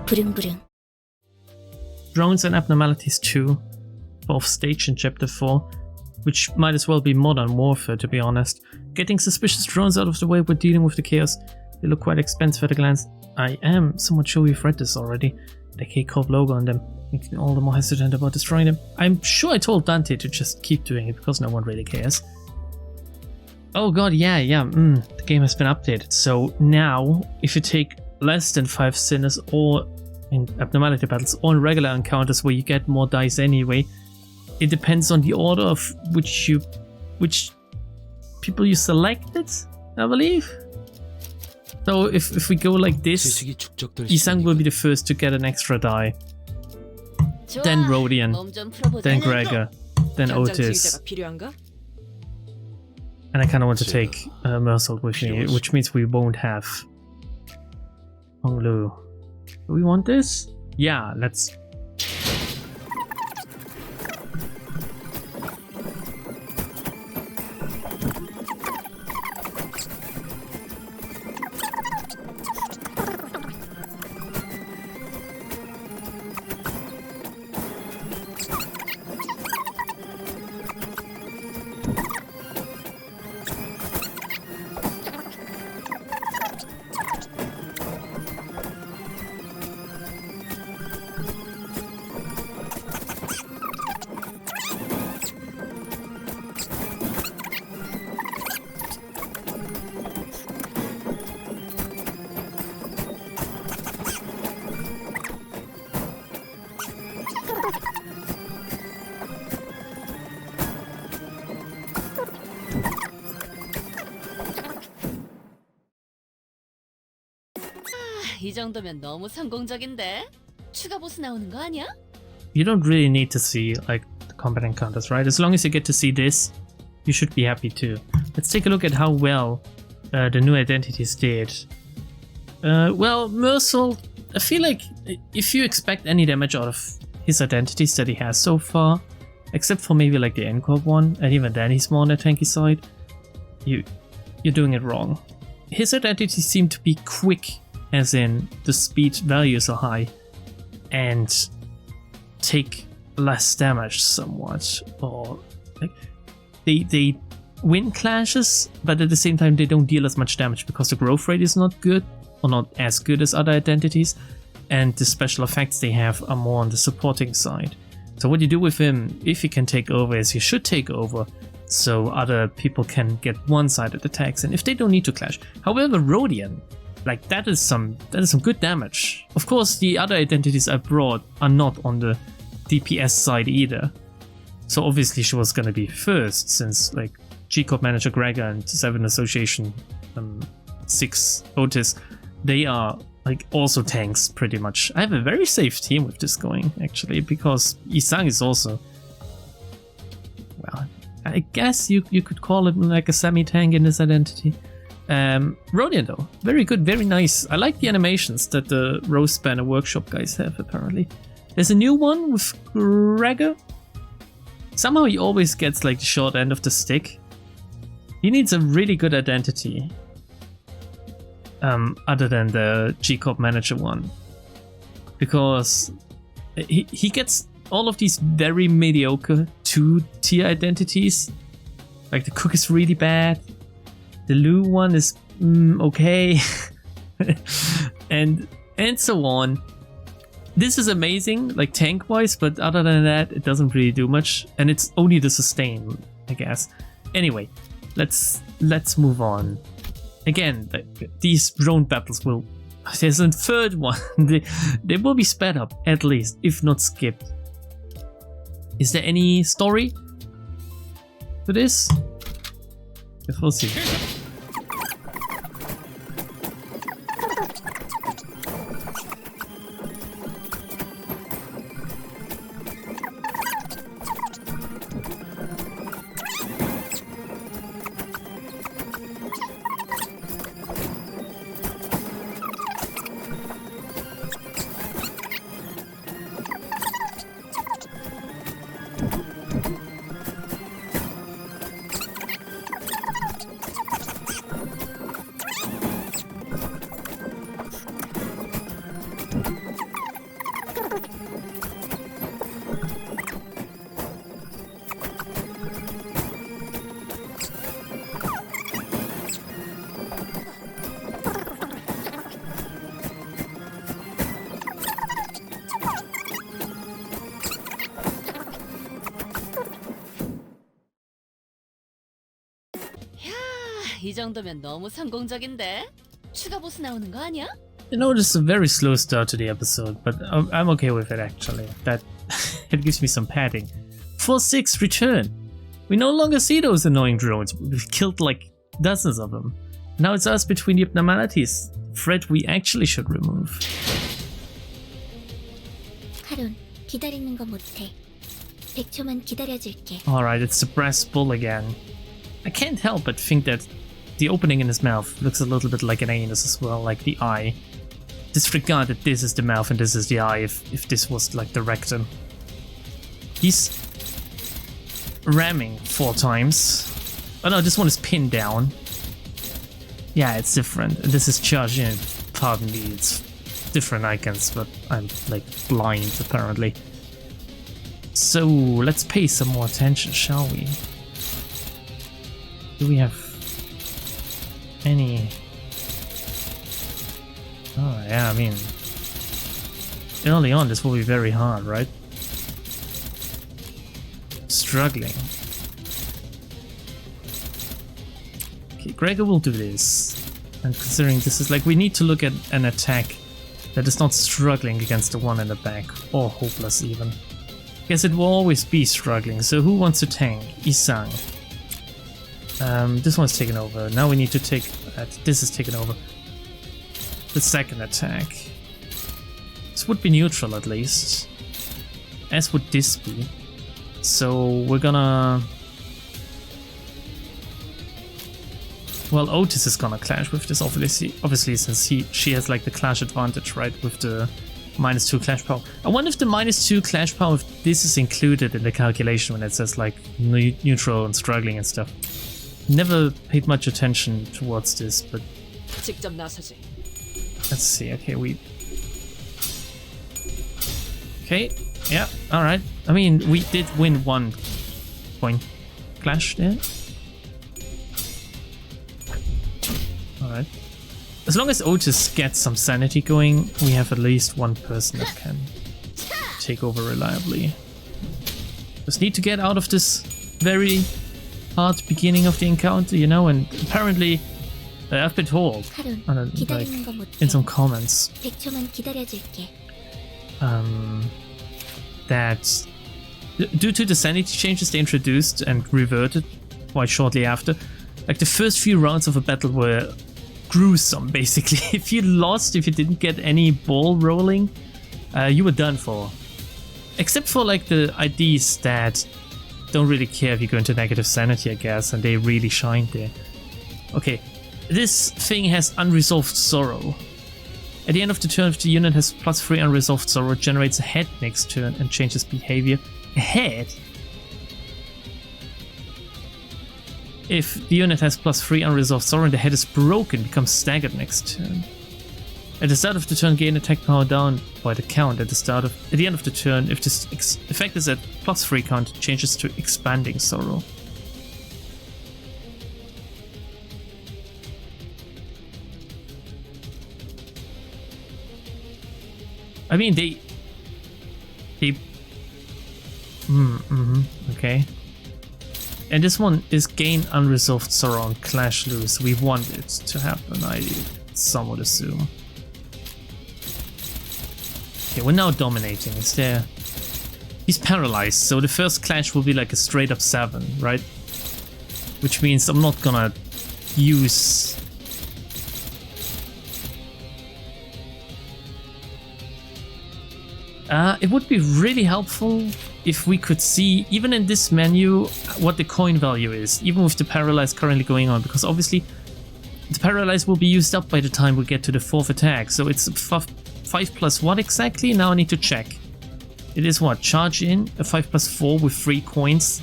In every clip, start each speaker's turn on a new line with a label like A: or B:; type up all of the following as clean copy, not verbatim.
A: 부릉부릉.
B: Drones and Abnormalities 2, 4th stage in Chapter 4, which might as well be Modern Warfare, to be honest. Getting suspicious drones out of the way when dealing with the chaos. They look quite expensive at a glance. I am somewhat sure we've read this already. The K-Corp logo on them, making me all the more hesitant about destroying them. I'm sure I told Dante to just keep doing it because no one really cares. Oh god, yeah, the game has been updated. So now, if you take less than 5 sinners or in abnormality battles or in regular encounters where you get more dice anyway, it depends on the order of which people you selected, I believe. So if we go like this, Isang will be the first to get an extra die. Then Rodian, then Gregor, then Otis. And I kind of want to take Mersault with me, which means we won't have Honglu. Do we want this? Yeah, let's...
A: 이 정도면 너무 성공적인데? 추가 보스 나오는 거 아니야?
B: You don't really need to see like the combat encounters, right? As long as you get to see this, you should be happy too. Let's take a look at how well the new identities did. Well, Mersault, I feel like if you expect any damage out of his identities that he has so far, except for maybe like the N-Corp one, and even then he's more on the tanky side, you're doing it wrong. His identities seem to be quick, as in the speed values are high, and take less damage somewhat, or like they win clashes, but at the same time they don't deal as much damage because the growth rate is not good, or not as good as other identities, and the special effects they have are more on the supporting side. So what you do with him, if he can take over, is you should take over, so other people can get one-sided attacks, and if they don't need to clash. However, Rodian, like that is some good damage. Of course, the other identities I brought are not on the DPS side either. So obviously she was gonna be first, since like G-Corp Manager Gregor and 7 Association 6 Otis, they are like also tanks pretty much. I have a very safe team with this going actually, because Isang is also, well, I guess you could call it like a semi-tank in this identity. Rodian though, very good, very nice. I like the animations that the Rose Banner Workshop guys have apparently. There's a new one with Gregor. Somehow he always gets like the short end of the stick. He needs a really good identity. Other than the G-Corp Manager one. Because he gets all of these very mediocre 2-tier identities. Like the Cook is really bad. The Lu one is okay. and so on. This is amazing, like tank wise, but other than that, it doesn't really do much. And it's only the sustain, I guess. Anyway, let's move on. Again, these drone battles will... There's a third one. They will be sped up, at least, if not skipped. Is there any story for this? We'll see.
A: 이 정도면 너무 성공적인데? 추가 보스 나오는 거 아니야?
B: You know, this is a very slow start to the episode, but I'm okay with it actually. That it gives me some padding. 4-6 return. We no longer see those annoying drones. We've killed like dozens of them. Now it's us between the abnormalities. Threat we actually should remove.
C: 카론, 기다리는 거 못해. 100초만 기다려줄게.
B: Alright, it's the brass bull again. I can't help but think that the opening in his mouth looks a little bit like an anus as well, like the eye. Disregard that this is the mouth and this is the eye if this was like the rectum. He's ramming 4 times. Oh no, this one is pinned down. Yeah, it's different. And this is charging. Pardon me, it's different icons, but I'm like blind apparently. So let's pay some more attention, shall we? Do we have any? Oh yeah, I mean, early on this will be very hard, right? Struggling. Okay, Gregor will do this. And considering this is like, we need to look at an attack that is not struggling against the one in the back, or hopeless even. Guess it will always be struggling, so who wants to tank? Isang. This one's taken over. Now we need to take that. This is taken over. The second attack. This would be neutral at least. As would this be. So we're gonna... Well, Otis is gonna clash with this obviously since she has like the clash advantage, right? With the -2 clash power. I wonder if the -2 clash power, if this is included in the calculation when it says like neutral and struggling and stuff. Never paid much attention towards this, but
A: 직접 나서지.
B: let's see. Okay, okay, yeah, alright. I mean, we did win 1 point clash there. Alright. As long as Otis gets some sanity going, we have at least one person that can take over reliably. Just need to get out of this very hard beginning of the encounter, you know, and apparently I've been told like, in some comments
C: 100초만 기다려줄게.
B: that due to the sanity changes they introduced and reverted quite shortly after, like the first few rounds of a battle were gruesome basically. If you lost, if you didn't get any ball rolling, you were done for. Except for like the IDs that don't really care if you go into negative sanity, I guess, and they really shine there. Okay, this thing has unresolved sorrow. At the end of the turn, if the unit has +3 unresolved sorrow, it generates a head next turn and changes behavior. A head? If the unit has +3 unresolved sorrow and the head is broken, it becomes staggered next turn. At the start of the turn, gain attack power down by the count. At the end of the turn, if this effect is at +3 count, it changes to expanding sorrow. I mean, okay. And this one is gain unresolved sorrow on clash loose. We want it to happen, I somewhat assume. Okay, we're now dominating. Is there... He's paralyzed, so the first clash will be like a straight up 7, right? Which means I'm not gonna use... it would be really helpful if we could see, even in this menu, what the coin value is, even with the paralyze currently going on, because obviously the paralyze will be used up by the time we get to the 4th attack. So it's 5 plus what exactly? Now I need to check. It is what? Charge in, a 5 plus 4 with 3 coins.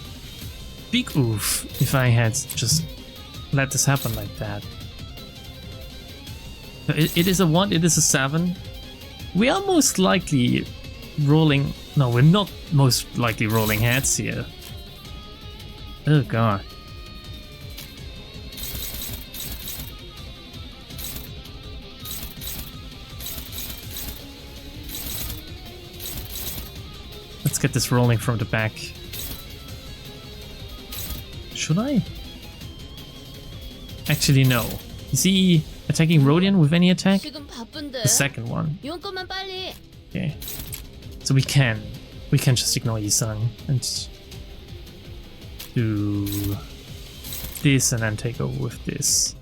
B: Big oof if I had just let this happen like that. It is a 1, it is a 7. We are most likely rolling... No, we're not most likely rolling heads here. Oh god. Let's get this rolling from the back. Should I? Actually, no. Is he attacking Rodion with any attack?
A: 지금 바쁜데.
B: The second one.
A: 이번 것만 빨리.
B: Okay. So we can just ignore Yisang and do this and then take over with this.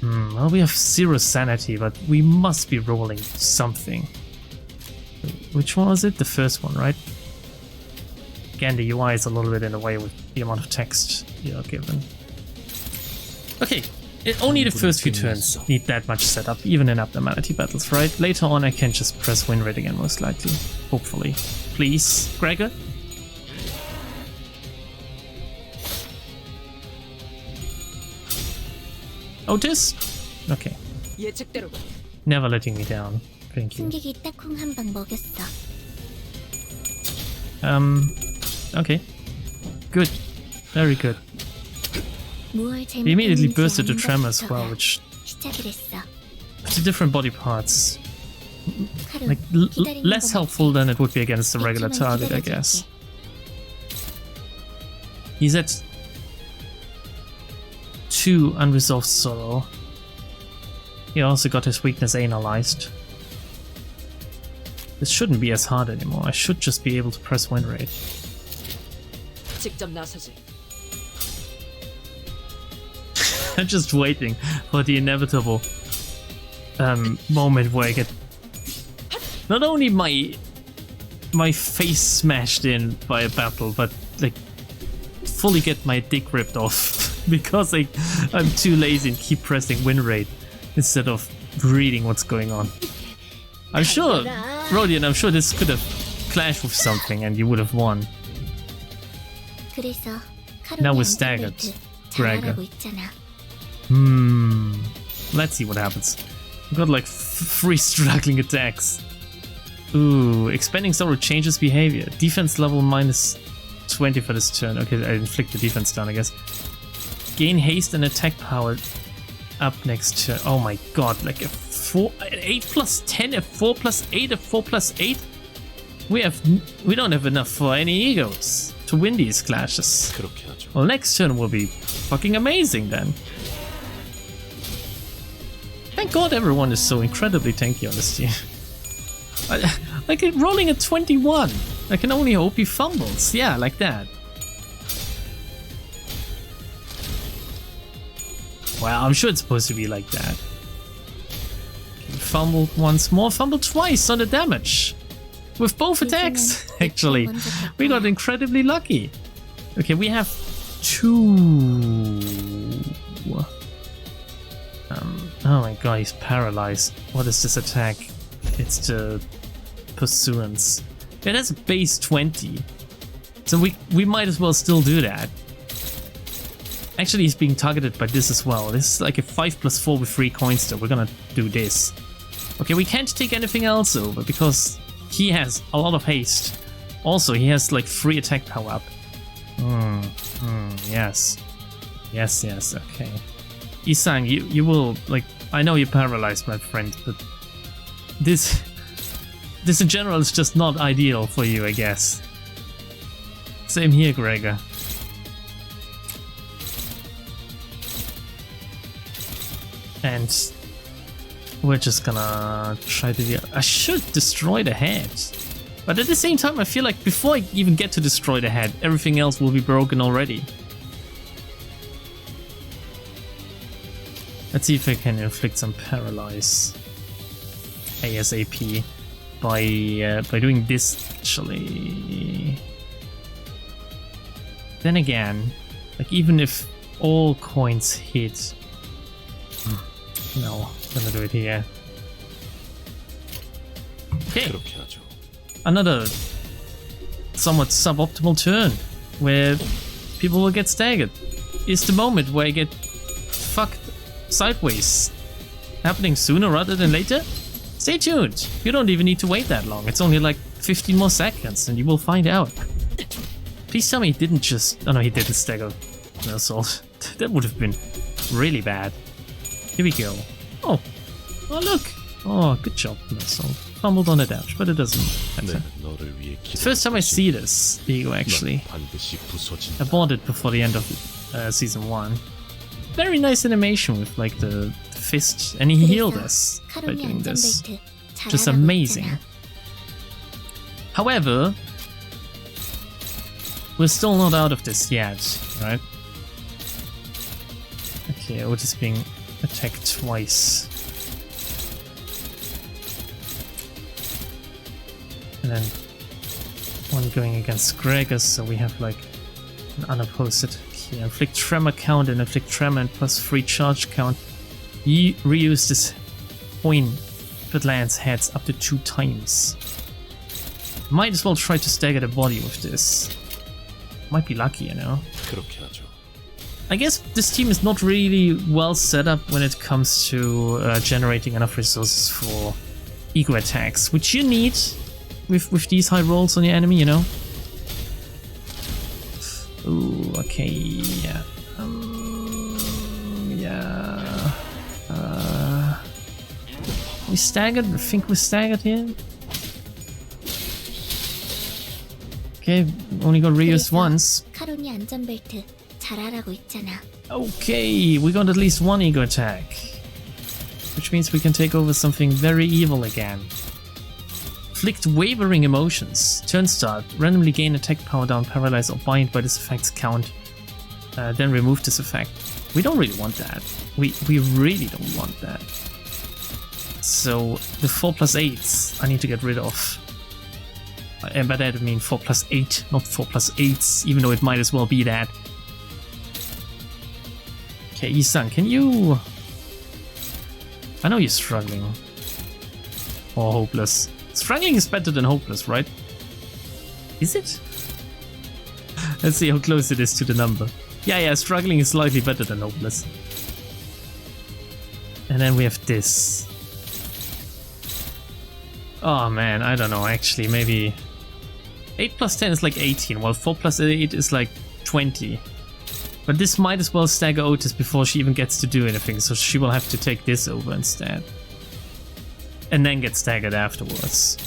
B: Well, we have 0 sanity, but we must be rolling something. Which one was it? The first one, right? Again, the UI is a little bit in the way with the amount of text you're given. Okay, only the first few turns need that much setup, even in abnormality battles, right? Later on I can just press win rate again, most likely. Hopefully. Please, Gregor? Otis? Okay. Never letting me down. Thank you.
C: 승객이 딱콩 한 방 먹였어.
B: Okay. Good. Very good.
C: 무얼
B: He immediately
C: 잘못했는지
B: bursted the
C: 아는
B: tremor as
C: 것부터가
B: well, which
C: 시작을 했어.
B: the different body parts.
C: 카론,
B: Like
C: 기다리는
B: less
C: 거
B: helpful than it would be against the regular
C: 백초만
B: target, I
C: 기다려줄게.
B: guess. He's at 2 unresolved sorrow. He also got his weakness analyzed. This shouldn't be as hard anymore. I should just be able to press win rate.
A: 직접 나서지.
B: I'm just waiting for the inevitable moment where I get not only my face smashed in by a battle, but like fully get my dick ripped off because I'm too lazy and keep pressing win rate instead of reading what's going on. I'm sure, Rodion, I'm sure this could have clashed with something and you would have won.
C: 그래서
B: Now
C: 카론이
B: we're staggered,
C: 안전벨트
B: Gregor.
C: 잘하고 있잖아.
B: Let's see what happens. We've got like 3 struggling attacks. Ooh, expanding sorrow changes behavior. Defense level minus 20 for this turn. Okay, I inflict the defense down, I guess. Gain haste and attack power up next turn. Oh my god, like a 8 plus 10, a 4 plus 8, a 4 plus 8? We don't have enough for any egos to win these clashes. Well, next turn will be fucking amazing then. Thank god everyone is so incredibly tanky on this team. Like rolling a 21. I can only hope he fumbles. Yeah, like that. Well, I'm sure it's supposed to be like that. He fumbled once more, fumbled twice on the damage. With both attacks, actually. We got incredibly lucky. Okay, we have 2... oh my god, he's paralyzed. What is this attack? It's the Pursuance. It has a base 20. So we might as well still do that. Actually, he's being targeted by this as well. This is like a 5 plus 4 with 3 coins though. We're gonna do this. Okay, we can't take anything else over because he has a lot of haste. Also, he has like 3 attack power up. Yes. Yes, okay. Isang, you will, like, I know you're paralyzed, my friend, but this in general is just not ideal for you, I guess. Same here, Gregor. And we're just gonna try to I should destroy the head. But at the same time, I feel like before I even get to destroy the head, everything else will be broken already. Let's see if I can inflict some paralyze ASAP by doing this, actually. Then again, like even if all coins hit, no, I'm gonna do it here. Okay, another somewhat suboptimal turn where people will get staggered. Is the moment where I get fucked sideways happening sooner rather than later? Stay tuned. You don't even need to wait that long. It's only like 15 more seconds and you will find out. Please tell me he didn't just... Oh no, he didn't stagger an assault. That would have been really bad. Here we go. Oh look. Oh, good job, assault. Fumbled on a dash, but it doesn't matter. It's the first time I see this ego actually. I bought it before the end of season 1. Very nice animation with like the fist, and he healed us by
C: 카론이
B: doing this.
C: 안전벨트
B: Just
C: 잘하라고
B: amazing.
C: 했잖아.
B: However, we're still not out of this yet, right? Okay, Otis being attacked twice. And then one going against Gregor, so we have like an unopposed. Okay, inflict tremor count and inflict tremor and +3 charge count. You reuse this coin if it lands heads up to 2 times. Might as well try to stagger the body with this. Might be lucky, you know.
D: 그렇게 하죠.
B: I guess this team is not really well set up when it comes to generating enough resources for ego attacks, which you need with these high rolls on your enemy, you know. Ooh, okay, yeah. Yeah. We staggered? I think we staggered here. Okay, only got reused
C: 그래서
B: once.
C: 카론이 안전벨트 잘하라고 했잖아.
B: Okay, we got at least one ego attack. Which means we can take over something very evil again. Inflict wavering emotions. Turn start. Randomly gain attack power down, paralyze or bind by this effect's count. Then remove this effect. We don't really want that. We really don't want that. So the 4+8s I need to get rid of. And by that I mean 4+8, not 4+8s, even though it might as well be that. Okay, Isan, can you... I know you're struggling. Or hopeless. Struggling is better than hopeless, right? Is it? Let's see how close it is to the number. Yeah, struggling is slightly better than hopeless. And then we have this. Oh man, I don't know, actually, maybe... 8+10 is like 18, while 4+8 is like 20. But this might as well stagger Otis before she even gets to do anything, so she will have to take this over instead. And then get staggered afterwards.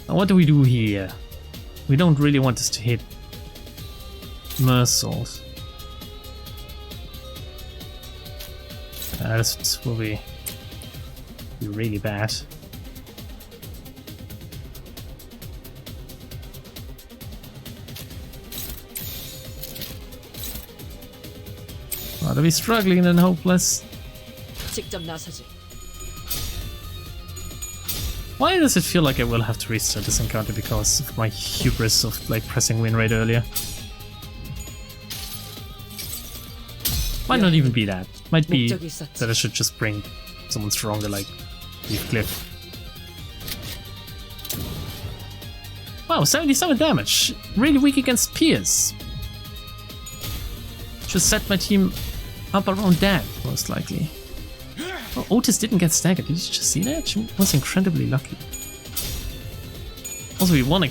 B: Now what do we do here? We don't really want this to hit Mersault. This will be really bad. Rather be struggling than hopeless.
A: 직접 나서지.
B: Why does it feel like I will have to restart this encounter because of my hubris of like pressing win rate earlier? Might not even be that. Might be that I should just bring someone stronger like Cliff. Wow, 77 damage. Really weak against Pierce. Should set my team up around that, most likely. Oh, Otis didn't get staggered. Did you just see that? She was incredibly lucky. Also, we won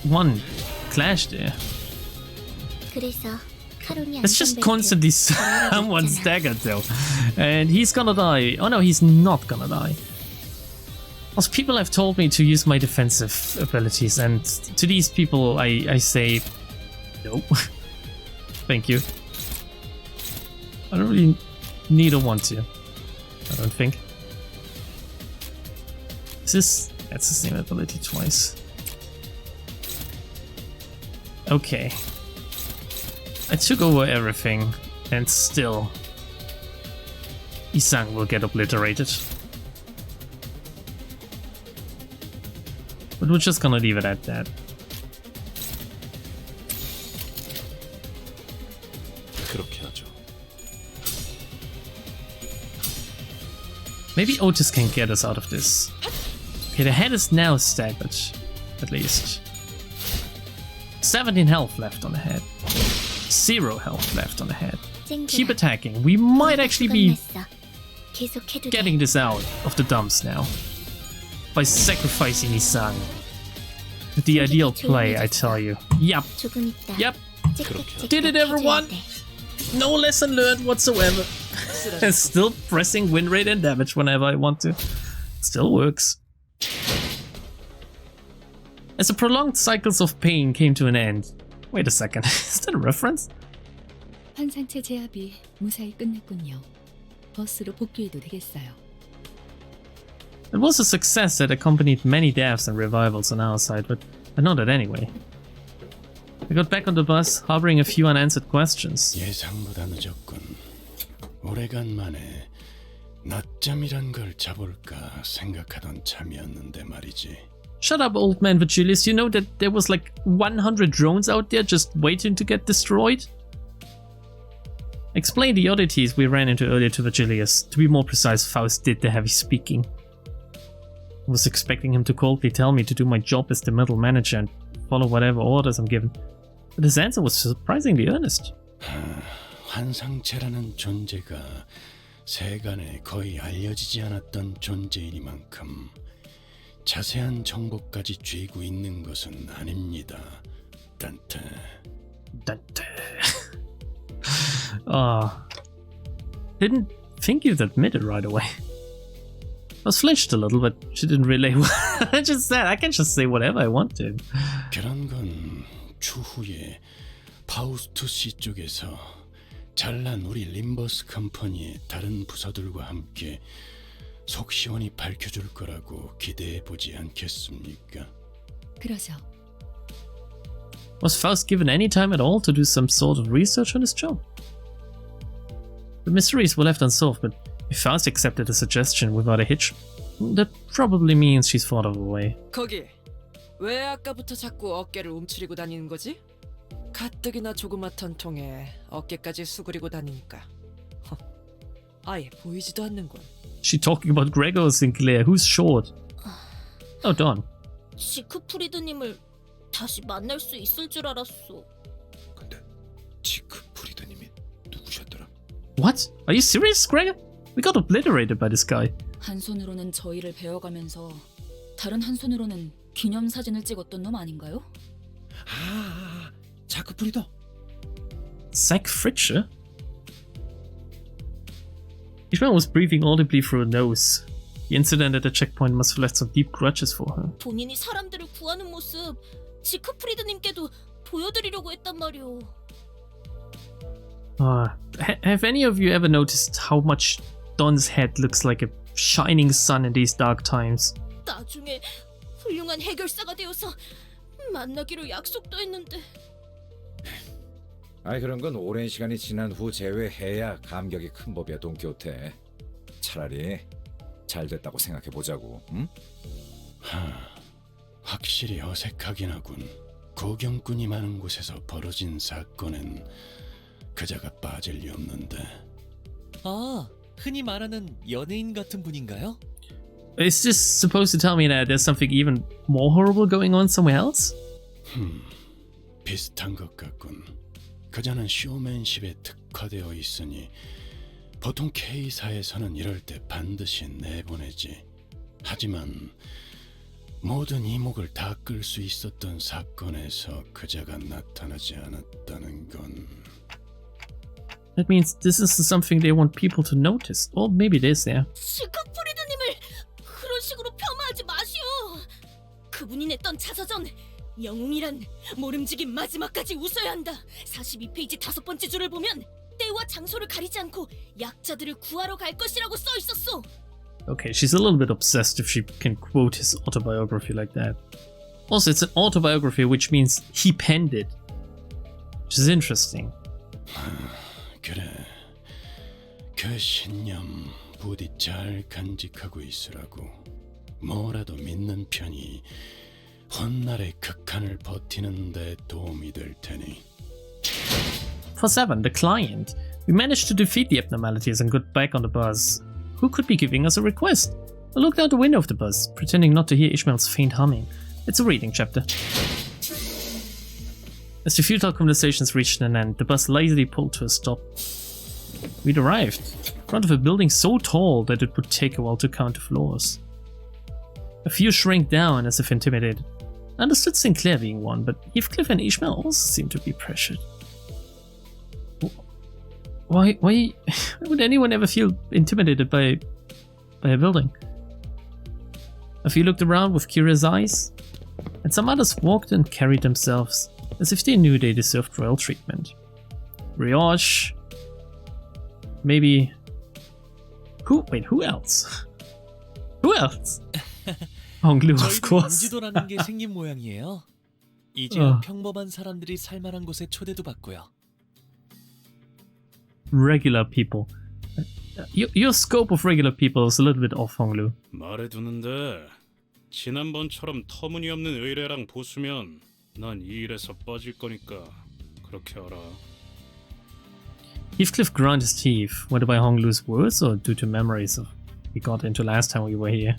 B: one clash there.
C: 그래서 카론이
B: It's just
C: 안전벨트
B: constantly
C: 잘하라고
B: someone
C: 했잖아.
B: staggered though. And he's gonna die. Oh no, he's not gonna die. Also, people have told me to use my defensive abilities, and to these people I say no. Thank you. I don't really need or want to. I don't think. Is this... That's the same ability twice. Okay. I took over everything, and still Isang will get obliterated. But we're just gonna leave it at that.
D: 그렇게 하죠.
B: Maybe Otis can get us out of this. Okay, the head is now staggered, at least. 17 health left on the head. 0 health left on the head. Keep attacking. We might actually be
C: 계속해도 돼.
B: getting this out of the dumps now. By sacrificing Isang. The ideal play, I tell you. Yup.
C: 조금 있다.
B: Yep.
C: 짹짹짹
B: Did it, everyone?
C: 해줘야 돼.
B: No lesson learned whatsoever. And still pressing win rate and damage whenever I want to. Still works. As the prolonged cycles of pain came to an end. Wait a second, is that a reference?
E: 환상체 제압이 무사히 끝났군요. 버스로 복귀해도 되겠어요.
B: It was a success that accompanied many deaths and revivals on our side, but not it anyway. I got back on the bus, harboring a few unanswered questions.
D: 예상보다 늦었군. 오래간만에 낮잠이란 걸 자볼까 생각하던 참이었는데 말이지.
B: Shut up, old man Virgilius. You know that there was like 100 drones out there just waiting to get destroyed? Explain the oddities we ran into earlier to Virgilius. To be more precise, Faust did the heavy speaking. I was expecting him to coldly tell me to do my job as the middle manager and follow whatever orders I'm given. But his answer was surprisingly earnest.
D: 환상체라는 존재가 세간에 거의 알려지지 않았던 존재이니만큼 자세한 정보까지 쥐고 있는 것은 아닙니다. 단테.
B: Didn't think you'd admit it right away. I was flinched a little, but she didn't relay what I just said. I can just say whatever I want to.
D: 그런 건 추후에 파우스투 씨 쪽에서 잘난 우리 림버스 컴퍼니의 다른 부서들과 함께 속 시원히 밝혀줄 거라고 기대해 보지 않겠습니까?
E: 그러죠.
B: Was Faust given any time at all to do some sort of research on his job? The mysteries were left unsolved, but if Faust accepted a suggestion without a hitch, that probably means she's thought of a way.
F: 거기 왜 아까부터 자꾸 어깨를 움츠리고 다니는 거지? 가뜩이나 조그맣던 통에 어깨까지 수그리고 다니니까 아예 보이지도 않는군.
B: She talking about Gregor Sinclair, who's short? Oh, Don.
C: 지크프리드님을 다시 만날 수 있을 줄 알았어.
D: 근데 지크프리드님이 누구셨더라?
B: What? Are you serious, Gregor? We got obliterated by this guy.
E: 한 손으로는 저희를 베어가면서 다른 한 손으로는 기념사진을 찍었던 놈 아닌가요?
D: 자크프리더.
B: Zach Fritscher? Ishmael was breathing audibly through her nose. The incident at the checkpoint must have left some deep grudges for her.
C: 본인이 사람들을 구하는 모습 지크프리드님께도 보여드리려고 했단 말이오.
B: Have any of you ever noticed how much Don's head looks like a shining sun in these dark times?
C: 나중에 훌륭한 해결사가 되어서 만나기로 약속도 했는데.
G: 아니 그런 건 오랜 시간이 지난 후 제외해야 감격이 큰 법이야 돈키호테. 차라리 잘 됐다고 생각해 보자고. 응?
D: 확실히 어색하긴 하군. 고경꾼이 많은 곳에서 벌어진 사건엔 그자가 빠질 리 없는데.
H: 아, 흔히 말하는 연예인 같은 분인가요?
B: Is this supposed to tell me that there's something even more horrible going on somewhere else?
D: 비슷한 것 같군. 그자는 쇼맨십에 특화되어 있으니 보통 K사에서는 이럴 때 반드시 내보내지. 하지만 모든 이목을 다 끌 수 있었던 사건에서 그자가 나타나지 않았다는 건
B: That means this isn't something they want people to notice. Or maybe it is there.
C: 지크프리드님을 그런 식으로 폄하하지 마시오. 그분이 냈던 자서전 영웅이란 모름지기 마지막까지 웃어야 한다. 42페이지 5번째 줄을 보면 때와 장소를 가리지 않고 약자들을 구하러 갈 것이라고 써 있었어.
B: Okay, she's a little bit obsessed if she can quote his autobiography like that. Also, it's an autobiography, which means he penned it. Which is interesting.
D: 그래. 그 신념 부디 잘 간직하고 있으라고. 뭐라도 믿는 편이 훗날의 극한을 버티는 데 도움이 될 테니.
B: For 7, the client. We managed to defeat the abnormalities and got back on the bus. Who could be giving us a request? I looked out the window of the bus, pretending not to hear Ishmael's faint humming. It's a reading chapter. As the futile conversations reached an end, the bus lazily pulled to a stop. We'd arrived, in front of a building so tall that it would take a while to count the floors. A few shrank down as if intimidated. I understood Sinclair being one, but Heathcliff and Ishmael also seemed to be pressured. Why would anyone ever feel intimidated by a building? A few looked around with curious eyes, and some others walked and carried themselves as if they knew they deserved royal treatment. Brioche. Maybe... who else? Who else? Honglu, of
H: 저희도
B: course.
H: 인지도라는 게 생긴 모양이에요. 이제 평범한 사람들이 살만한 곳에 초대도 받고요.
B: Regular people. Your scope of regular people is a little bit off, Honglu.
D: 말해두는데 지난번처럼 터무니없는 의뢰랑 보수면 난 이 일에서 빠질 거니까 그렇게 알아.
B: Heathcliff ground his teeth, whether by Honglu's words or due to memories of we got into last time we were here.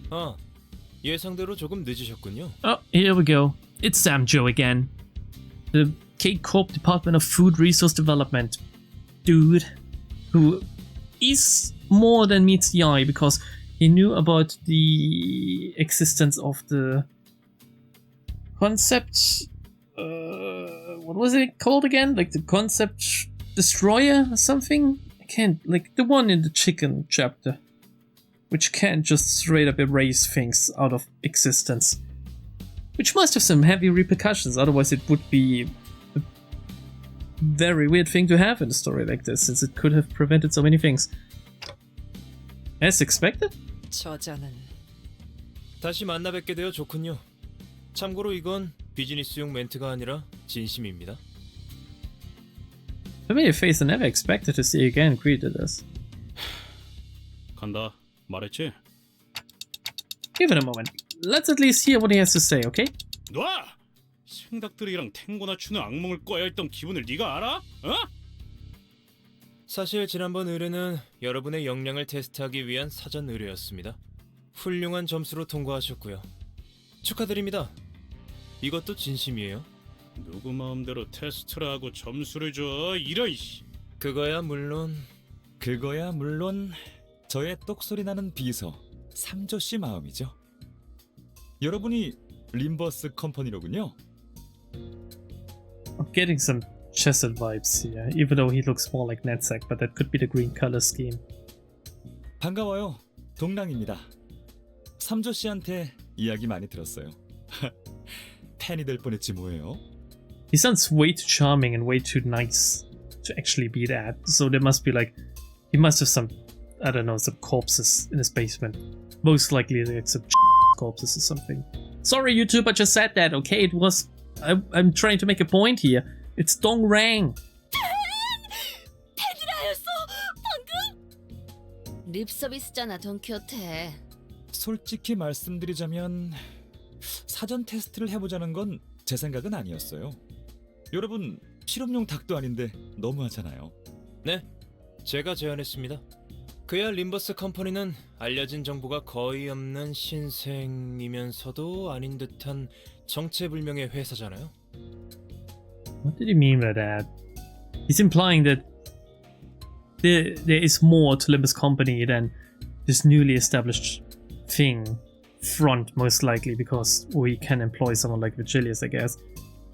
I: 아, 예상대로 조금 늦으셨군요.
B: Oh, here we go. It's Sam Joe again. The K-Corp Department of Food Resource Development dude who is more than meets the eye because he knew about the existence of the concept. What was it called again? Like the concept destroyer or something? I can't, like the one in the chicken chapter, which can't just straight up erase things out of existence. Which must have some heavy repercussions, otherwise it would be a very weird thing to have in a story like this, since it could have prevented so many things. As expected?
F: 저자는
I: 다시 만나 뵙게 되어 좋군요. 참고로 이건 비즈니스용 멘트가 아니라 진심입니다.
B: Familiar face I never expected to see again greeted us.
D: 간다. 말했지?
B: Give it a moment. Let's at least hear what he has to say, okay?
D: 놔! 생닭들이랑 탱고나 추는 악몽을 꿔야 했던 기분을 네가 알아? 어?
I: 사실 지난번 의뢰는 여러분의 역량을 테스트하기 위한 사전 의뢰였습니다. 훌륭한 점수로 통과하셨고요. 축하드립니다. 이것도 진심이에요.
D: 누구 마음대로 테스트를 하고 점수를 줘. 이런 씨.
G: 그거야 물론 저의 똑소리 나는 비서 삼조 씨 마음이죠. 여러분이 림버스 컴퍼니로군요.
B: I'm getting some Chesed vibes here, even though he looks more like Netsack, but that could be the green color scheme.
G: 반가워요. 동랑입니다. 삼조 씨한테 이야기 많이 들었어요. 팬이 될 뻔했지 뭐예요.
B: He sounds way too charming and way too nice to actually be that. So there must be like, he must have some, I don't know, some corpses in his basement. Most likely like some corpses or something. Sorry YouTube, I just said that, okay? It was, I'm trying to make a point here. It's Dong Rang.
C: 테드라였어 방금?
A: 립 서비스잖아, 돈키호테.
G: 솔직히 말씀드리자면 사전 테스트를 해보자는 건 제 생각은 아니었어요. 여러분 실험용 닭도 아닌데 너무하잖아요.
I: 네, 제가 제안했습니다. 그야 림버스 컴퍼니는 알려진 정보가 거의 없는 신생이면서도 아닌 듯한 정체불명의 회사잖아요.
B: What did he mean by that? He's implying that there is more to Limbus Company than this newly established thing. Front, most likely, because we can employ someone like Vigilius, I guess.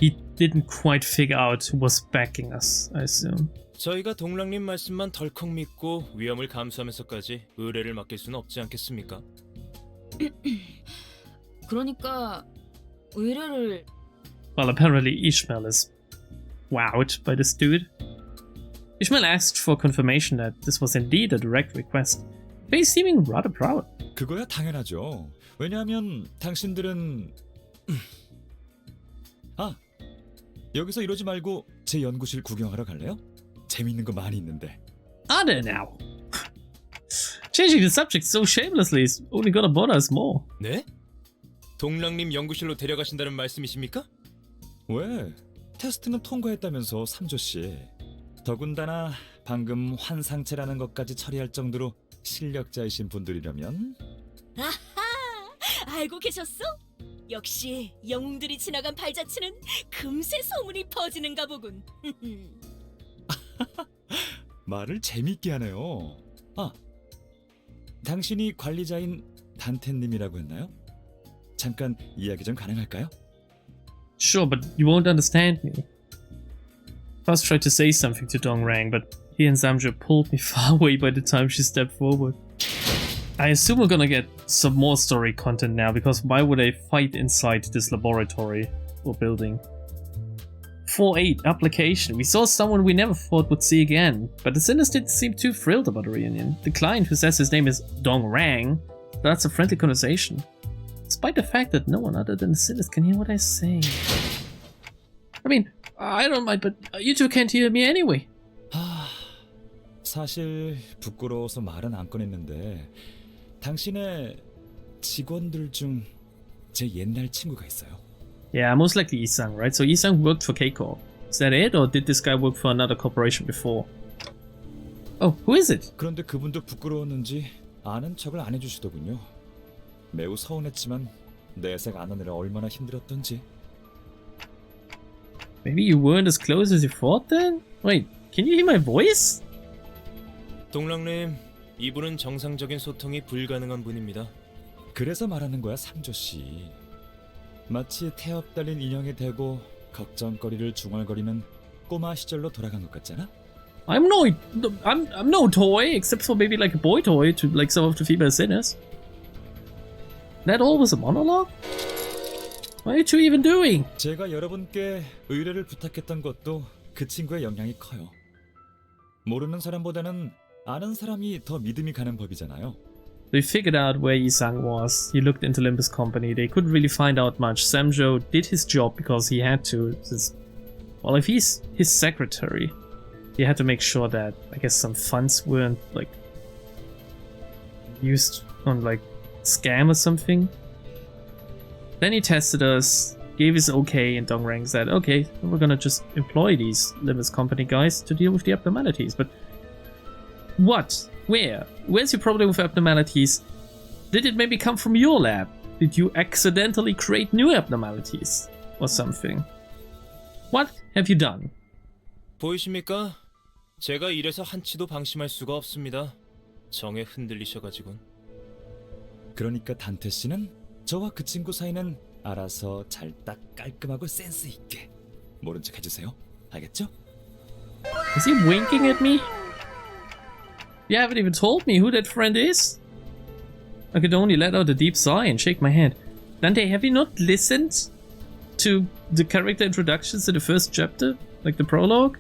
B: He didn't quite figure out who was backing us, I assume.
I: 저희가 동랑님 말씀만 덜컥 믿고 위험을 감수하면서까지 의뢰를 맡길 수는 없지 않겠습니까?
E: 그러니까 의뢰를
B: Well, apparently Ishmael is wowed by this dude. Ishmael asked for confirmation that this was indeed a direct request, but he's seeming rather proud.
G: 그거야 당연하죠. 왜냐하면 당신들은 여기서 이러지 말고 제 연구실 구경하러 갈래요? 재밌는 거 많이 있는데.
B: Are there now? Changing the subject so shamelessly is only gonna bother us more.
I: 네? 동랑님 연구실로 데려가신다는 말씀이십니까?
G: 왜? 테스트는 통과했다면서 삼조 씨. 더군다나 방금 환상체라는 것까지 처리할 정도로 실력자이신 분들이라면.
C: 아하, 알고 계셨어? 역시 영웅들이 지나간 발자취는 금세 소문이 퍼지는가 보군.
G: 말을 재밌게 하네요. 당신이 관리자인 단테님이라고 했나요? 잠깐 이야기 좀 가능할까요?
B: Sure, but you won't understand me. First tried to say something to Dong Rang, but he and Samjo pulled me far away by the time she stepped forward. I assume we're gonna get some more story content now, because why would they fight inside this laboratory or building? 4-8 application. We saw someone we never thought would see again, but the Sinners didn't seem too thrilled about the reunion. The client, who says his name is Dong Rang, starts a friendly conversation, despite the fact that no one other than the Sinners can hear what I say. I mean, I don't mind, but you two can't hear me anyway.
G: 사실 부끄러워서 말은 안 꺼냈는데 당신의 직원들 중 제 옛날 친구가 있어요.
B: Yeah, most likely Isang, right? So Isang worked for K-Corp. Is that it, or did this guy work for another corporation before? Oh, who is it?
G: 그런데 그분도 부끄러웠는지 아는 척을 안 해주시더군요. 매우 서운했지만 내색 안 하느라 얼마나 힘들었던지.
B: Maybe you weren't as close as you thought then? Wait, can you hear my voice?
I: 동랑님, 이분은 정상적인 소통이 불가능한 분입니다.
G: 그래서 말하는 거야, 상조씨. 마치 태엽 달린 인형이 되고 걱정거리를 중얼거리는 꼬마 시절로 돌아간 것 같잖아?
B: I'm no toy, except for maybe like a boy toy to like some of the female sinners. That all was a monologue? What are you two even doing?
G: 제가 여러분께 의뢰를 부탁했던 것도 그 친구의 영향이 커요. 모르는 사람보다는 아는 사람이 더 믿음이 가는 법이잖아요.
B: They figured out where Isang was. He looked into Limbus company. They couldn't really find out much. Samjo did his job because he had to. Since, well, if he's his secretary, he had to make sure that, I guess, some funds weren't like used on like scam or something. Then he tested us, gave his okay, and Dongrang said, okay, we're gonna just employ these Limbus company guys to deal with the abnormalities. But what? Where? Where's your problem with abnormalities? Did it maybe come from your lab? Did you accidentally create new abnormalities? Or something? What have you done?
I: 보이십니까? 제가 이래서 한치도 방심할 수가 없습니다. 정에 흔들리셔가지군.
G: 그러니까 단테 씨는 저와 그 친구 사이는 알아서 잘 딱 깔끔하고 센스 있게 모른 척 해주세요. 알겠죠?
B: Is he winking at me? You haven't even told me who that friend is. I could only let out a deep sigh and shake my head. Dante, have you not listened to the character introductions in the first chapter? Like the prologue?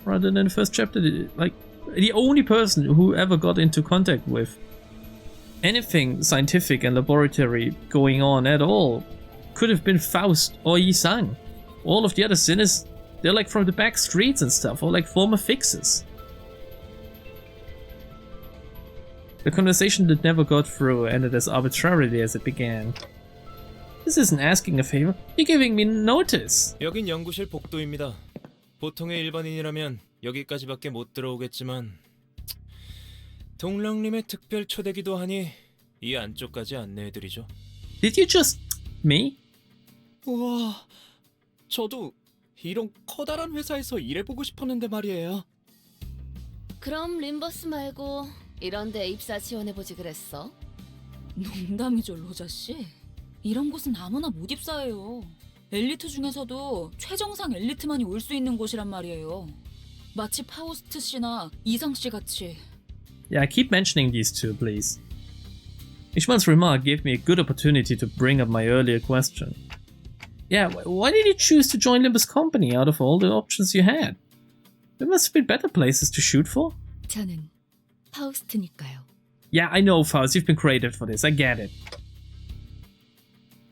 B: Rather than the first chapter? Like, the only person who ever got into contact with anything scientific and laboratory going on at all could have been Faust or Yisang. All of the other sinners, they're like from the back streets and stuff, or like former fixers. The conversation that never got through ended as arbitrarily as it began. This isn't asking a favor, you're giving me notice.
I: 여긴 연구실 복도입니다. 보통의 일반인이라면 여기까지밖에 못 들어오겠지만 동랑님의 특별 초대기도 하니 이 안쪽까지 안내해드리죠.
B: Did you just... me?
H: 우와, 저도 이런 커다란 회사에서 일해보고 싶었는데 말이에요.
A: 그럼 림버스 말고 이런 데 입사 지원해보지 그랬어?
E: 농담이죠, 로자씨. 이런 곳은 아무나 못 입사해요. 엘리트 중에서도 최정상 엘리트만이 올 수 있는 곳이란 말이에요. 마치 파우스트 씨나 이상 씨 같이.
B: Yeah, keep mentioning these two, please. Ishmael's remark gave me a good opportunity to bring up my earlier question. Yeah, why did you choose to join Limbus Company out of all the options you had? There must have been better places to shoot for.
A: 저는 파우스트니까요.
B: Yeah, I know, Faust, you've been created for this, I get it.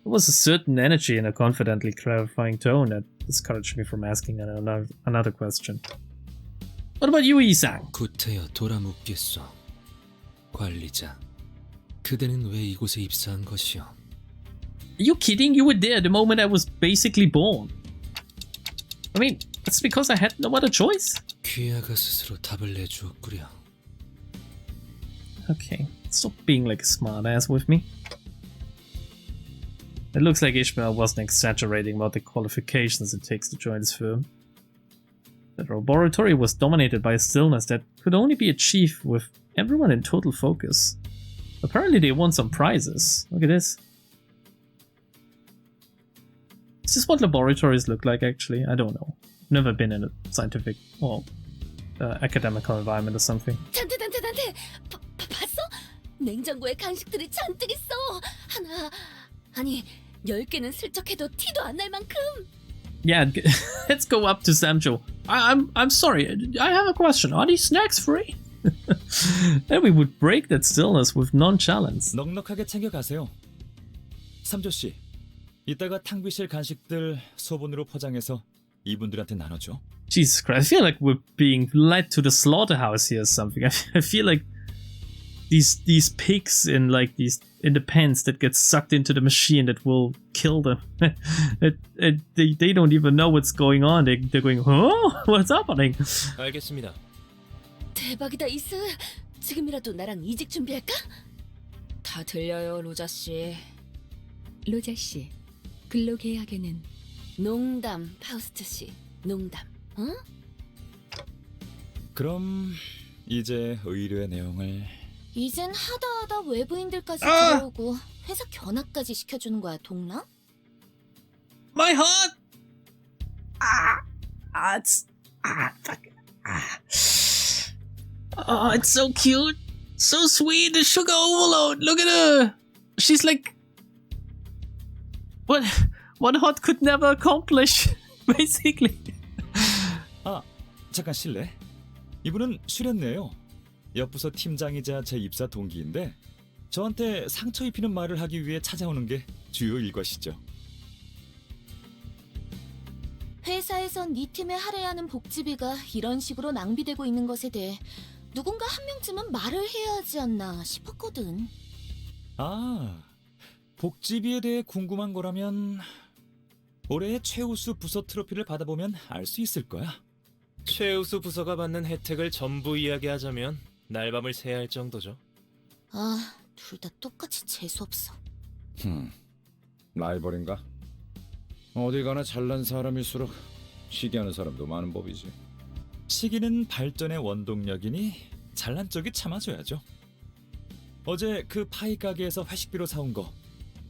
B: There was a certain energy in a confidently clarifying tone that discouraged me from asking another question. What about you, Isang?
J: 구태여 돌아묻겠소. 관리자, 그대는 왜 이곳에 입사한 것이오?
B: Are you kidding? You were there the moment I was basically born. I mean, that's because I had no other choice.
J: 귀하가 스스로 답을 내주었구려.
B: Okay, stop being like a smartass with me. It looks like Ishmael wasn't exaggerating about the qualifications it takes to join this firm. The laboratory was dominated by a stillness that could only be achieved with everyone in total focus. Apparently they won some prizes. Look at this. Is this what laboratories look like actually? I don't know. I've never been in a scientific or academical environment or something.
C: 단테 봤어? 냉장고에 간식들이 잔뜩 있어. 하나 아니 10개는 슬쩍 해도 티도 안 날 만큼.
B: Yeah, let's go up to Samjo. I'm sorry, I have a question. Are these snacks free? Then we would break that stillness with nonchalance.
G: 넉넉하게 챙겨가세요. 삼조 씨, 이따가 탕비실 간식들 소분으로 포장해서 이분들한테 나눠줘.
B: Jesus Christ, I feel like we're being led to the slaughterhouse here or something. I feel like these pigs in like these in the pens that get sucked into the machine that will kill them. they don't even know what's going on. They're going, huh? What's happening?
I: 알겠습니다.
A: 대박이다 이스. 지금이라도 나랑 이직 준비할까?
E: 다 들려요, 로자 씨.
K: 로자 씨, 근로 계약에는
A: 농담, 파우스트 씨. 농담. 어?
G: 그럼 이제 의뢰 내용을
C: 이젠 하다하다 외부인들까지 들어오고 회사 견학까지 시켜주는 거야, 동랑?
B: My heart. Oh, it's so cute, so sweet. The sugar overload. Look at her. She's like what Hot could never accomplish, basically.
G: 아, 잠깐 실례. 이분은 슈렌네요. 옆부서 팀장이자 제 입사 동기인데 저한테 상처 입히는 말을 하기 위해 찾아오는 게 주요 일과시죠.
C: 회사에선 네 팀에 할애해야 하는 복지비가 이런 식으로 낭비되고 있는 것에 대해 누군가 한 명쯤은 말을 해야 하지 않나 싶었거든.
G: 아, 복지비에 대해 궁금한 거라면 올해의 최우수 부서 트로피를 받아보면 알 수 있을 거야.
I: 최우수 부서가 받는 혜택을 전부 이야기하자면 날밤을 새야 할 정도죠.
C: 아, 둘 다 똑같이 재수없어.
L: 라이벌인가? 어딜 가나 잘난 사람일수록 시기하는 사람도 많은 법이지.
G: 시기는 발전의 원동력이니 잘난 쪽이 참아줘야죠. 어제 그 파이 가게에서 회식비로 사온 거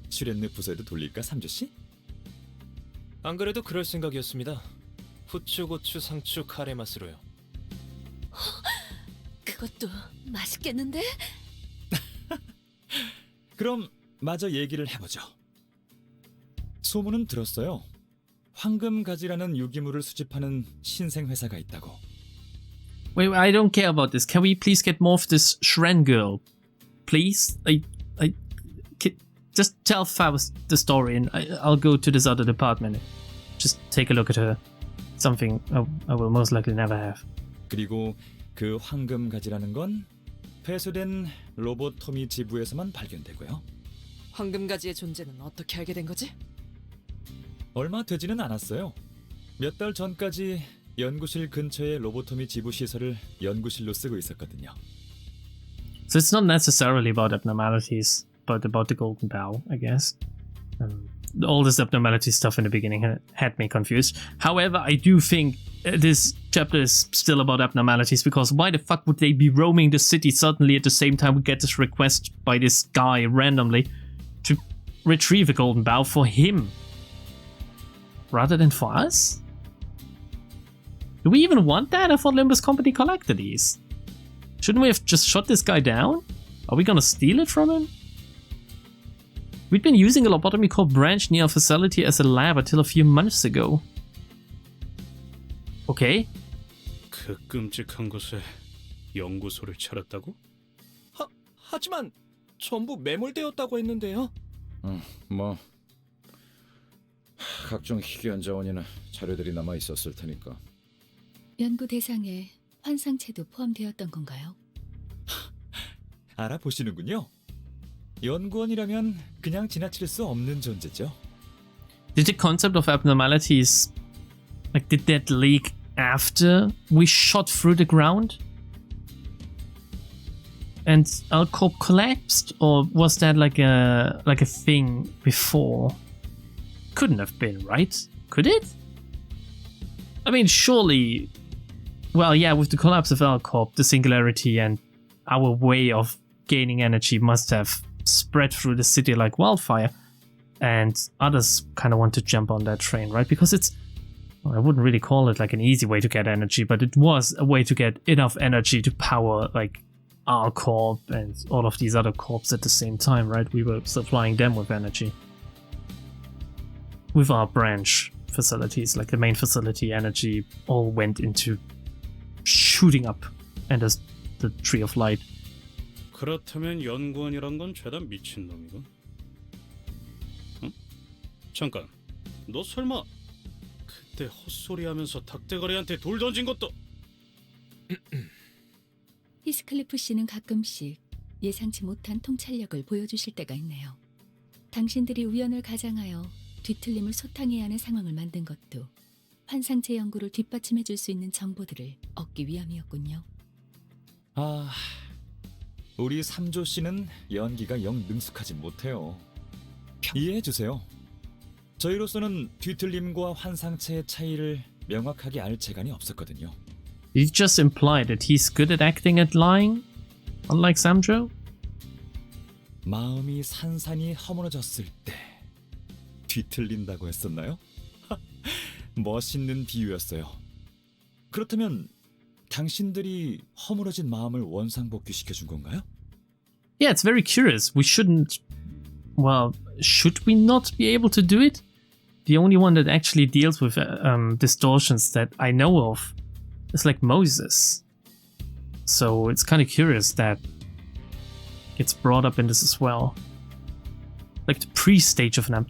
G: 슈렌느 부서에도 돌릴까, 삼조씨?
I: 안 그래도 그럴 생각이었습니다. 후추, 고추, 상추, 카레 맛으로요.
A: 그것도 맛있겠는데?
G: 그럼 마저 얘기를 해보죠. 소문은 들었어요. 황금가지라는 유기물을 수집하는 신생 회사가 있다고.
B: Wait, I don't care about this. Can we please get more of this Shren girl, please? Just tell Faust the story, and I'll go to this other department. Just take a look at her. Something I will most likely never have.
G: 그리고 그 황금가지라는 건 폐쇄된 로보토미 지부에서만 발견되고요.
F: 황금가지의 존재는 어떻게 알게 된 거지?
G: 얼마 되지는 않았어요. 몇 달 전까지 연구실 근처의 로보토미 지부 시설을 연구실로 쓰고 있었거든요.
B: So it's not necessarily about abnormalities, but about the golden bow, I guess. All this abnormality stuff in the beginning had me confused. However, I do think this chapter is still about abnormalities, because why the fuck would they be roaming the city suddenly at the same time we get this request by this guy randomly to retrieve a golden bow for him rather than for us? Do we even want that? I thought Limbus Company collected these. Shouldn't we have just shot this guy down? Are we gonna steal it from him? We'd been using a lobotomy core branch near our facility as a lab until a few months ago. Okay.
D: 그 끔찍한 곳에 연구소를 차렸다고?
H: 하지만 전부 매몰되었다고 했는데요.
L: 뭐 각종 희귀한 자원이나 자료들이 남아 있었을 테니까.
K: 연구 대상에 환상체도 포함되었던 건가요?
G: 알아보시는군요. 연구원이라면 그냥 지나칠 수 없는 존재죠.
B: Did the concept of abnormalities, like, did that leak after we shot through the ground and Alcorp collapsed, or was that like a thing before? Couldn't have been, right? Could it? I mean, surely. Well, yeah, with the collapse of Alcorp, the singularity and our way of gaining energy must have spread through the city like wildfire, and others kind of want to jump on that train, right? Because it's, well, I wouldn't really call it like an easy way to get energy, but it was a way to get enough energy to power like our corp and all of these other corps at the same time, right? We were supplying them with energy with our branch facilities, like the main facility energy, all went into shooting up and as the Tree of Light.
D: 그렇다면 연구원이란 건 죄다 미친놈이고. 응? 잠깐, 너 설마 그때 헛소리하면서 닭대가리한테 돌 던진 것도...
K: 히스클리프 씨는 가끔씩 예상치 못한 통찰력을 보여주실 때가 있네요. 당신들이 우연을 가장하여 뒤틀림을 소탕해야 하는 상황을 만든 것도 환상체 연구를 뒷받침해 줄 수 있는 정보들을 얻기 위함이었군요.
G: 아, 우리 삼조 씨는 연기가 영 능숙하지 못해요. 이해해 주세요. 저희로서는 뒤틀림과 환상체의 차이를 명확하게 알 재간이 없었거든요.
B: Did you just imply that he's good at acting at lying? Unlike Samjo?
G: 마음이 산산이 허물어졌을 때 뒤틀린다고 했었나요? 멋있는 비유였어요. 그렇다면 당신들이 허물어진 마음을 원상복귀시켜준 건가요?
B: Yeah, it's very curious. We shouldn't... Well, should we not be able to do it? The only one that actually deals with distortions that I know of is like Moses. So it's kind of curious that it's brought up in this as well. Like the pre-stage of an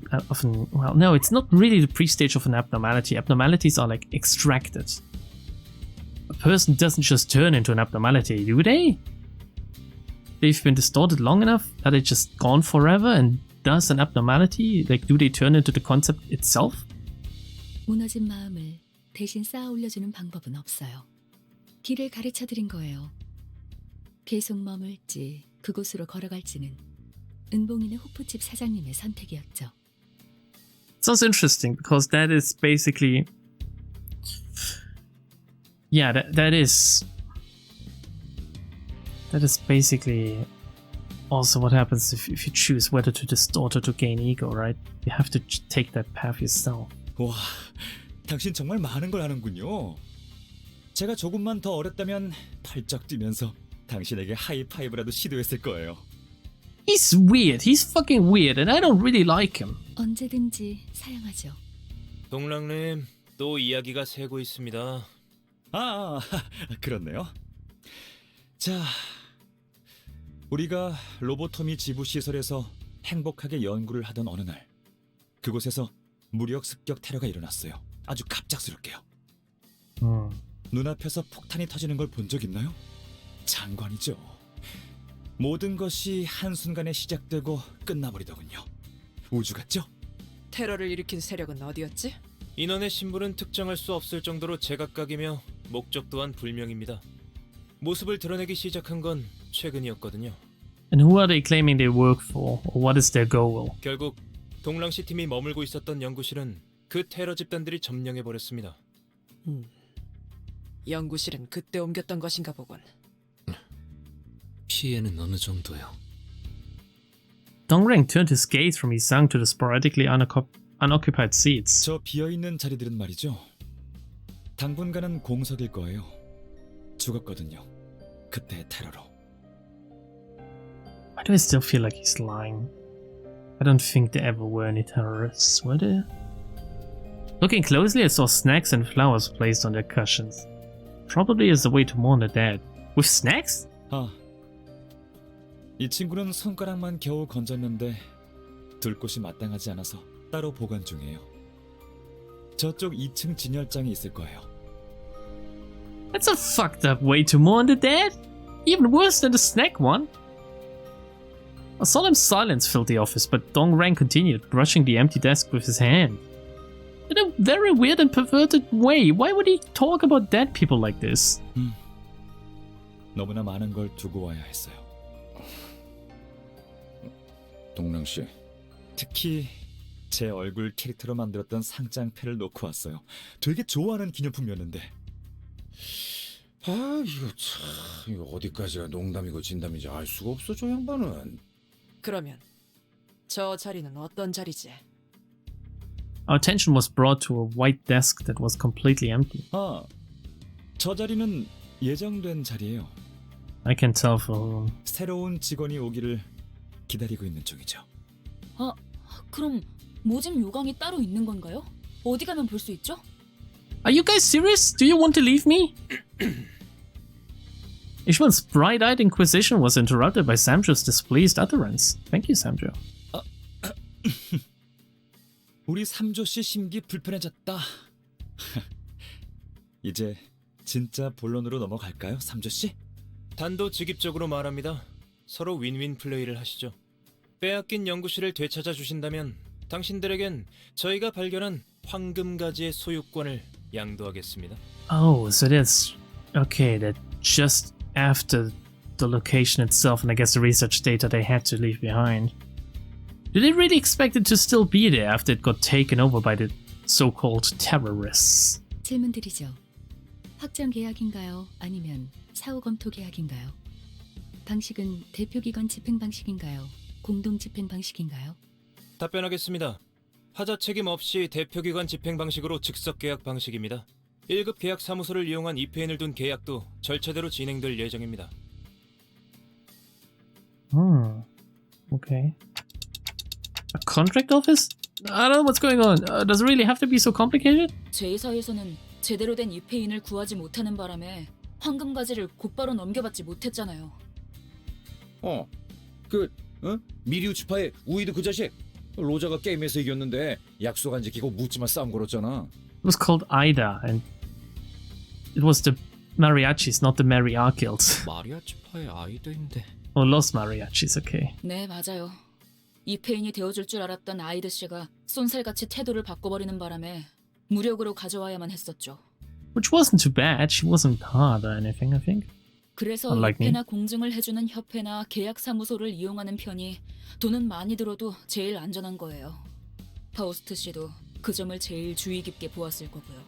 B: well, no, it's not really the pre-stage of an abnormality. Abnormalities are like extracted. A person doesn't just turn into an abnormality, do they? They've been distorted long enough that it's just gone forever, and does an abnormality, like, do they turn into the concept itself?
K: 무너진 마음을 대신 쌓아 올려주는 방법은 없어요. 길을 가르쳐 드린 거예요. 계속 머물지 그곳으로 걸어갈지는 은봉이네 호프집 사장님의 선택이었죠.
B: Sounds interesting because that is basically, yeah, that is basically also what happens if you choose whether to distort or to gain ego, right? You have to take that path yourself.
G: 와, 당신 정말 많은 걸 아는군요. 제가 조금만 더 어렸다면 팔쩍 뛰면서 당신에게 하이파이브라도 시도했을 거예요.
B: He's weird. He's fucking weird, and I don't really like him.
K: 언제든지 사양하죠.
I: 동랑님, 또 이야기가 새고 있습니다.
G: 그렇네요. 자, 우리가 로보토미 지부 시설에서 행복하게 연구를 하던 어느 날, 그곳에서 무력 습격 테러가 일어났어요. 아주 갑작스럽게요. 눈앞에서 폭탄이 터지는 걸 본 적 있나요? 장관이죠. 모든 것이 한순간에 시작되고 끝나버리더군요. 우주 같죠?
F: 테러를 일으킨 세력은 어디였지?
I: 인원의 신분은 특정할 수 없을 정도로 제각각이며 목적 또한 불명입니다. 모습을 드러내기 시작한 건 최근이었거든요.
B: And who are they claiming they work for, or what is their goal?
I: 결국 동랑시 팀이 머물고 있었던 연구실은 그 테러 집단들이 점령해버렸습니다.
F: 연구실은 그때 옮겼던 것인가 보군.
J: 피해는 어느 정도요?
B: Dongrang turned his gaze from Isang to the sporadically unoccupied seats.
G: 저 비어있는 자리들은 말이죠. 당분간은 공석일 거예요. 죽었거든요. 그때 테러로.
B: Why do I still feel like he's lying? I don't think there ever were any terrorists, were there? Looking closely, I saw snacks and flowers placed on their cushions. Probably as a way to mourn the dead. With snacks?
G: 이 친구는 손가락만 겨우 건졌는데 둘 곳이 마땅하지 않아서 따로 보관 중이에요. 저쪽 2층 진열장에 있을 거예요.
B: That's a fucked up way to mourn the dead. Even worse than the snack one. A solemn silence filled the office, but Dongrang continued, brushing the empty desk with his hand. In a very weird and perverted way. Why would he talk about dead people like this?
G: 너무나 많은 걸 두고 와야 했어요.
L: 동랑 씨,
G: 특히 제 얼굴 캐릭터로 만들었던 상장패를 놓고 왔어요. 되게 좋아하는 기념품이었는데.
L: 이거 참, 이거 어디까지가 농담이고 진담인지 알 수가 없어, 저 양반은.
F: 그러면 저 자리는 어떤 자리지?
B: Our attention was brought to a white desk that was completely empty.
G: 저 자리는 예정된 자리예요.
B: I can tell for whom.
G: 새로운 직원이 오기를 기다리고 있는 중이죠.
E: 그럼 모집 요강이 따로 있는 건가요? 어디 가면 볼 수 있죠?
B: Are you guys serious? Do you want to leave me? Ishmael's bright-eyed inquisition was interrupted by Samjo's displeased utterance. Thank you, Samjo.
G: 우리 삼조 씨 심기 불편해졌다. 이제 진짜 본론으로 넘어갈까요, 삼조 씨?
I: 단도직입적으로 말합니다. 서로 윈윈 플레이를 하시죠. 빼앗긴 연구실을 되찾아 주신다면 당신들에겐 저희가 발견한 황금가지의 소유권을 양도하겠습니다.
B: Oh, so that's... Okay, that just after the location itself and I guess the research data they had to leave behind. Did they really expect it to still be there after it got taken over by the so-called terrorists?
K: 질문 드리죠. 확정 계약인가요? 아니면 사후 검토 계약인가요? 방식은 대표기관 집행 방식인가요? 공동 집행 방식인가요?
I: 답변하겠습니다. 하자 책임 없이 대표기관 집행 방식으로 즉석 계약 방식입니다. 1급 계약 사무소를 이용한 EPN을 둔 계약도 절차대로 진행될 예정입니다.
B: Okay. A contract office? I don't know what's going on. Does it really have to be so complicated?
E: 제2사에서는 제대로 된 EPN을 구하지 못하는 바람에 황금가지를 곧바로 넘겨받지 못했잖아요.
L: 미리우 추파의 우이드 그 자식 로저가 게임에서 이겼는데 약속 안 지키고 묻지마 싸움 걸었잖아.
B: It was called Ida, and it was the mariachis, not the Mariar Guild.
J: 마리아치파의 아이들인데.
B: Or Los Mariachis, okay.
E: 네, 맞아요. EPN이 되어줄 줄 알았던 아이드 씨가 쏜살같이 태도를 바꿔버리는 바람에 무력으로 가져와야만 했었죠.
B: Which wasn't too bad. She wasn't hard or anything, I think.
E: 그래서
B: Unlike me.
E: EP나 공증을 해주는 협회나 계약사무소를 이용하는 편이 돈은 많이 들어도 제일 안전한 거예요. 파우스트 씨도 그 점을 제일 주의 깊게 보았을 거고요.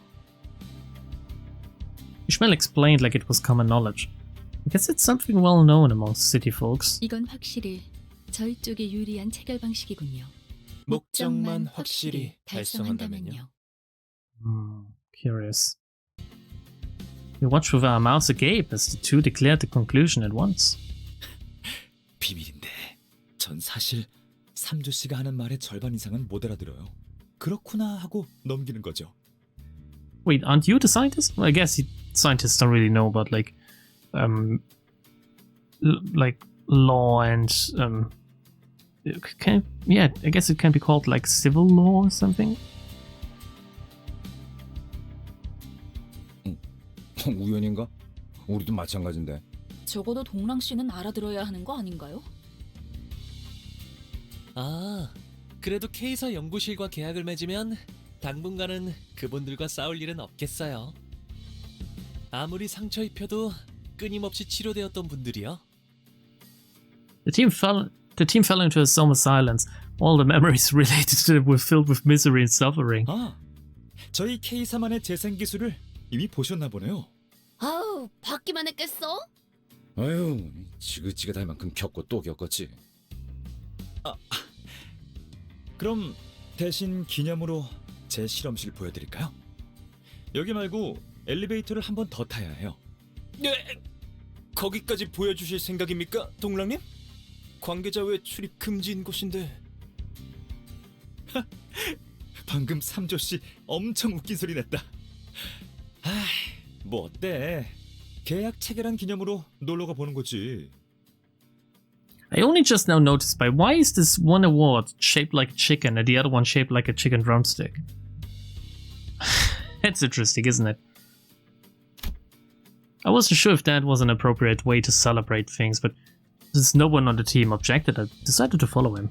B: Ishmael explained like it was common knowledge. I guess it's something well known amongst city folks.
K: 이건 확실히 저희 쪽에 유리한 체결 방식이군요.
I: 목적만 확실히 달성한다면요.
B: Curious. We watched with our mouths agape as the two declared the conclusion at once.
G: 비밀인데 전 사실 삼조 씨가 하는 말의 절반 이상은 못 알아들어요. 그렇구나 하고 넘기는 거죠.
B: Wait, aren't you the scientist? Well, I guess scientists don't really know about like law and I guess it can be called like civil law or something.
L: 우연인가? 우리도 마찬가지인데.
E: 적어도 동랑 씨는 알아들어야 하는 거 아닌가요?
H: 아, 그래도 K사 연구실과 계약을 맺으면 당분간은 그분들과 싸울 일은 없겠어요. 아무리 상처 입혀도 끊임없이 치료되었던 분들이요.
B: The team fell into a zone of silence. All the memories related to it were filled with misery and suffering.
G: 저희 K사만의 재생 기술을 이미 보셨나 보네요.
A: 아우, 받기만 했겠어?
L: 아유, 지긋지긋할 만큼 겪고 또 겪었지.
G: 그럼 대신 기념으로 제 실험실 보여드릴까요? 여기 말고 엘리베이터를 한 번 더 타야 해요.
I: 네, 거기까지 보여주실 생각입니까, 동랑님? 관계자 외 출입 금지인 곳인데.
G: 방금 삼조 씨 엄청 웃긴 소리 냈다. 뭐 어때? 계약 체결한 기념으로 놀러가 보는 거지.
B: I only just now noticed why is this one award shaped like a chicken and the other one shaped like a chicken drumstick? That's interesting, isn't it? I wasn't sure if that was an appropriate way to celebrate things, but since no one on the team objected, I decided to follow him.